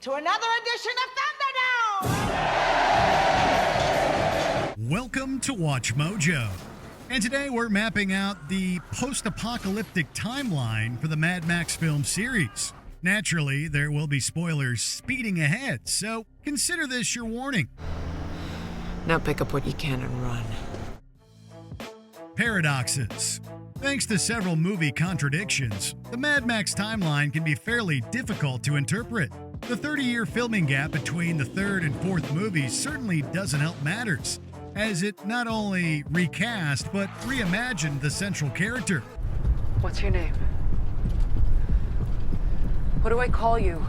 to another edition of Thunderdome! Welcome to WatchMojo. And today we're mapping out the post-apocalyptic timeline for the Mad Max film series. Naturally, there will be spoilers speeding ahead, so consider this your warning. Now pick up what you can and run. Paradoxes. Thanks to several movie contradictions, the Mad Max timeline can be fairly difficult to interpret. The 30-year filming gap between the third and fourth movies certainly doesn't help matters, as it not only recast but reimagined the central character. What's your name? What do I call you?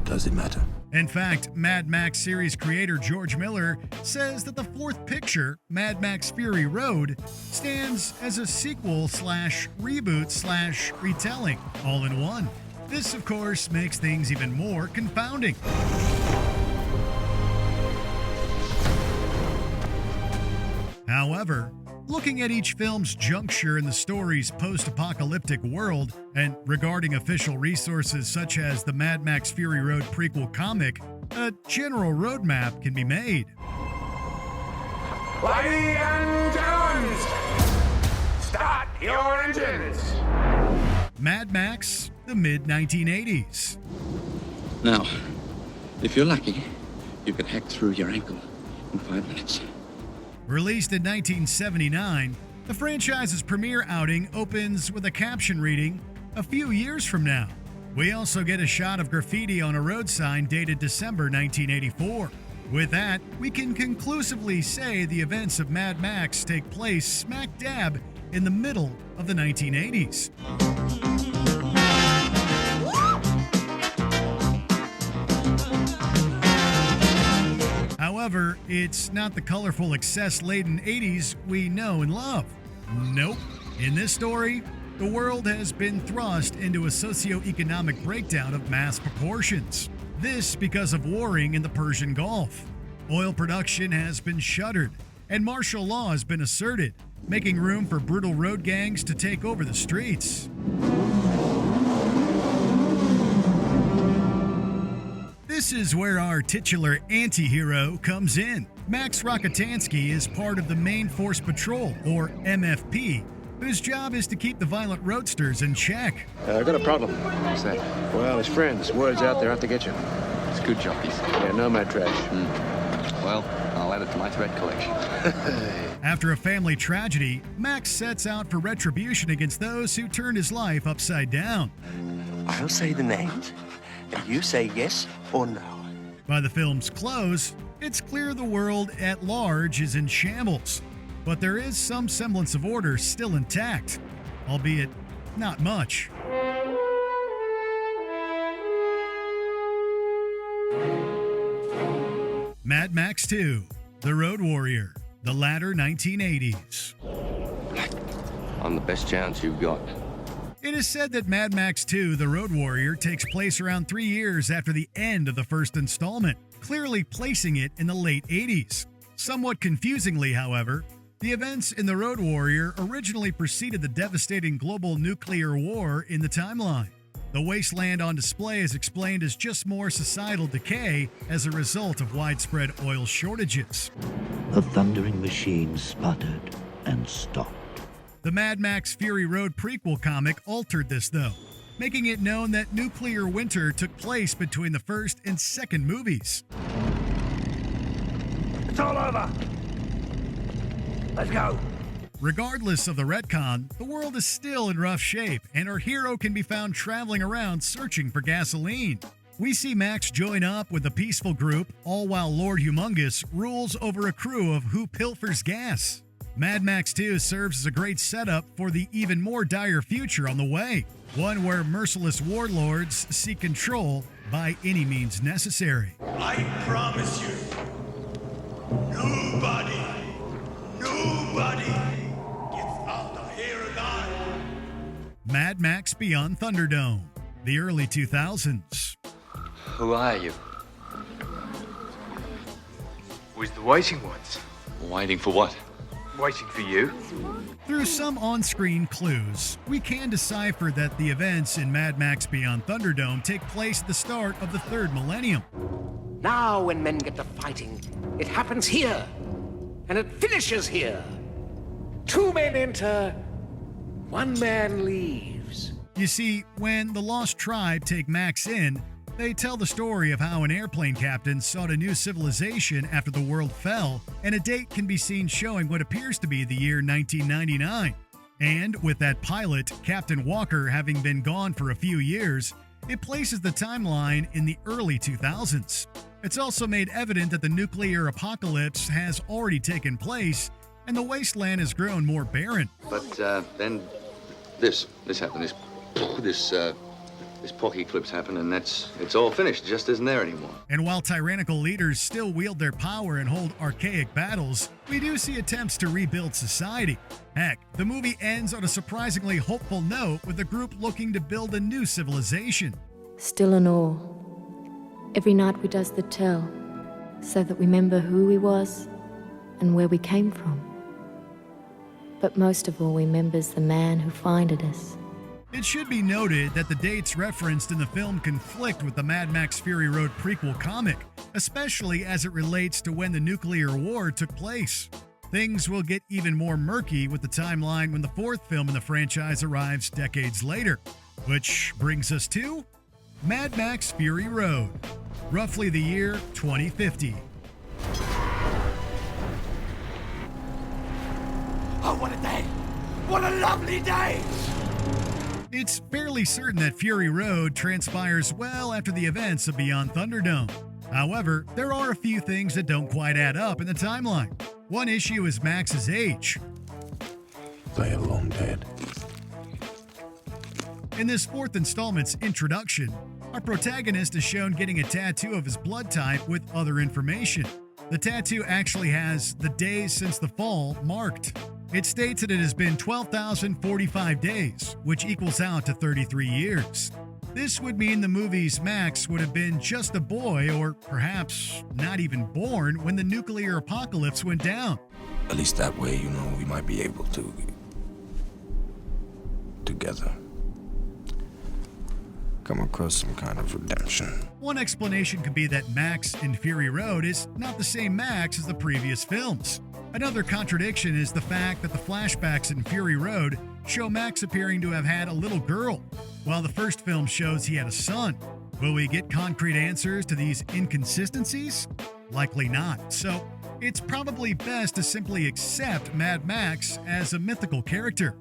Does it matter? In fact, Mad Max series creator George Miller says that the fourth picture, Mad Max Fury Road, stands as a sequel/reboot/retelling, all in one. This, of course, makes things even more confounding. However, looking at each film's juncture in the story's post-apocalyptic world, and regarding official resources such as the Mad Max Fury Road prequel comic, a general roadmap can be made. Ladies and gentlemen, start your engines! Mad Max, the mid-1980s. Now, if you're lucky, you can hack through your ankle in 5 minutes. Released in 1979, the franchise's premiere outing opens with a caption reading, "A few years from now." We also get a shot of graffiti on a road sign dated December 1984. With that, we can conclusively say the events of Mad Max take place smack dab in the middle of the 1980s. However, it's not the colorful, excess-laden 80s we know and love. Nope. In this story, the world has been thrust into a socio-economic breakdown of mass proportions. This because of warring in the Persian Gulf. Oil production has been shuttered, and martial law has been asserted, making room for brutal road gangs to take over the streets. This is where our titular anti-hero comes in. Max Rockatansky is part of the Main Force Patrol, or MFP, whose job is to keep the violent roadsters in check. I got a problem. What's that? Well, his friends. Word's out there out to get you. It's good jockeys. Yeah, nomad trash. Well, I'll add it to my threat collection. After a family tragedy, Max sets out for retribution against those who turned his life upside down. I'll say the names, and you say yes or no. By the film's close, it's clear the world at large is in shambles, but there is some semblance of order still intact, albeit not much. Mad Max 2, The Road Warrior, the latter 1980s. I'm the best chance you've got. It is said that Mad Max 2, The Road Warrior takes place around 3 years after the end of the first installment, clearly placing it in the late 80s. Somewhat confusingly, however, the events in The Road Warrior originally preceded the devastating global nuclear war in the timeline. The wasteland on display is explained as just more societal decay as a result of widespread oil shortages. The thundering machine sputtered and stopped. The Mad Max Fury Road prequel comic altered this, though, making it known that nuclear winter took place between the first and second movies. It's all over! Let's go! Regardless of the retcon, the world is still in rough shape, and our hero can be found traveling around searching for gasoline. We see Max join up with a peaceful group, all while Lord Humongous rules over a crew of who pilfers gas. Mad Max 2 serves as a great setup for the even more dire future on the way, one where merciless warlords seek control by any means necessary. I promise you, nobody gets out of here alive. Mad Max Beyond Thunderdome, the early 2000s. Who are you? Who's the waiting ones? Waiting for what? waiting for you. Through some on-screen clues, we can decipher that the events in Mad Max Beyond Thunderdome take place at the start of the third millennium. Now when men get to fighting, it happens here. And it finishes here. 2 men enter, 1 man leaves. You see, when the Lost Tribe take Max in, they tell the story of how an airplane captain sought a new civilization after the world fell, and a date can be seen showing what appears to be the year 1999. And with that pilot, Captain Walker, having been gone for a few years, it places the timeline in the early 2000s. It's also made evident that the nuclear apocalypse has already taken place, and the wasteland has grown more barren. But then this happened. This pocky-eclipse happened, and it's all finished. It just isn't there anymore. And while tyrannical leaders still wield their power and hold archaic battles, we do see attempts to rebuild society. Heck, the movie ends on a surprisingly hopeful note with the group looking to build a new civilization. Still in awe. Every night we does the tell, so that we remember who we was and where we came from. But most of all, we remembers the man who finded us. It should be noted that the dates referenced in the film conflict with the Mad Max Fury Road prequel comic, especially as it relates to when the nuclear war took place. Things will get even more murky with the timeline when the 4th film in the franchise arrives decades later, which brings us to Mad Max Fury Road, roughly the year 2050. Oh, what a day! What a lovely day! It's fairly certain that Fury Road transpires well after the events of Beyond Thunderdome. However, there are a few things that don't quite add up in the timeline. One issue is Max's age. Lay alone, Dad. In this 4th installment's introduction, our protagonist is shown getting a tattoo of his blood type with other information. The tattoo actually has the days since the fall marked. It states that it has been 12,045 days, which equals out to 33 years. This would mean the movie's Max would have been just a boy, or perhaps not even born, when the nuclear apocalypse went down. At least that way, we might be able to... together. Come across some kind of redemption. One explanation could be that Max in Fury Road is not the same Max as the previous films. Another contradiction is the fact that the flashbacks in Fury Road show Max appearing to have had a little girl, while the first film shows he had a son. Will we get concrete answers to these inconsistencies? Likely not, so it's probably best to simply accept Mad Max as a mythical character.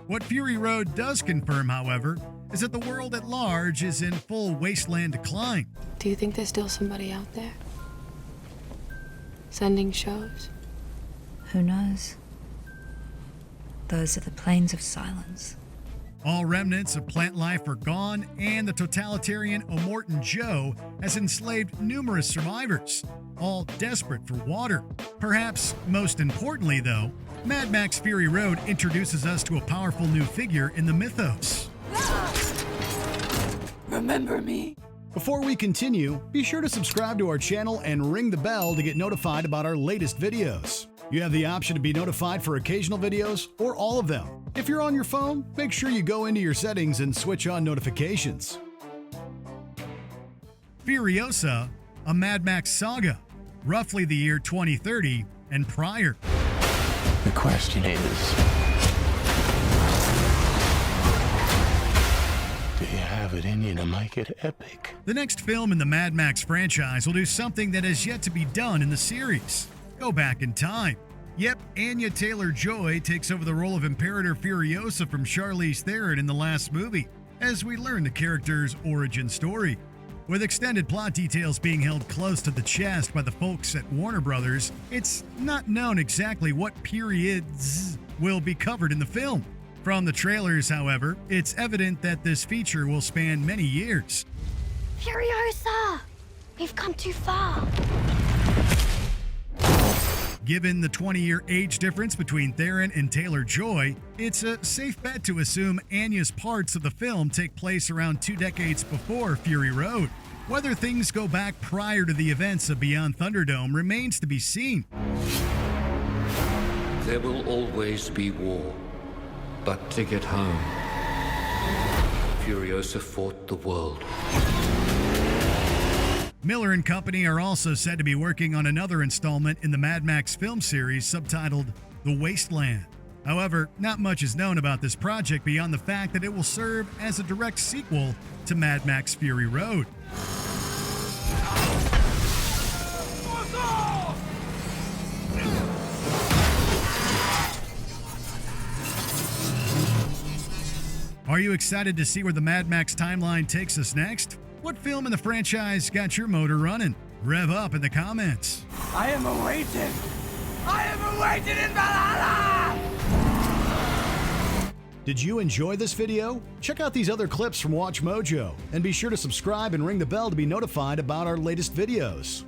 What Fury Road does confirm, however, is that the world at large is in full wasteland decline. Do you think there's still somebody out there? Sending shows? Who knows? Those are the plains of silence. All remnants of plant life are gone, and the totalitarian Immortan Joe has enslaved numerous survivors, all desperate for water. Perhaps most importantly, though, Mad Max Fury Road introduces us to a powerful new figure in the mythos. Remember me? Before we continue, be sure to subscribe to our channel and ring the bell to get notified about our latest videos. You have the option to be notified for occasional videos or all of them. If you're on your phone, make sure you go into your settings and switch on notifications. Furiosa, a Mad Max Saga, roughly the year 2030 and prior. The question is, do you have it in you to make it epic? The next film in the Mad Max franchise will do something that has yet to be done in the series. Go back in time. Yep, Anya Taylor-Joy takes over the role of Imperator Furiosa from Charlize Theron in the last movie, as we learn the character's origin story. With extended plot details being held close to the chest by the folks at Warner Brothers, it's not known exactly what periods will be covered in the film. From the trailers, however, it's evident that this feature will span many years. Furiosa! We've come too far. Given the 20-year age difference between Theron and Taylor-Joy, it's a safe bet to assume Anya's parts of the film take place around 2 decades before Fury Road. Whether things go back prior to the events of Beyond Thunderdome remains to be seen. There will always be war, but to get home, Furiosa fought the world. Miller and Company are also said to be working on another installment in the Mad Max film series subtitled The Wasteland. However, not much is known about this project beyond the fact that it will serve as a direct sequel to Mad Max Fury Road. Are you excited to see where the Mad Max timeline takes us next? What film in the franchise got your motor running? Rev up in the comments. I am awaited! I am awaited in Valhalla! Did you enjoy this video? Check out these other clips from WatchMojo, and be sure to subscribe and ring the bell to be notified about our latest videos.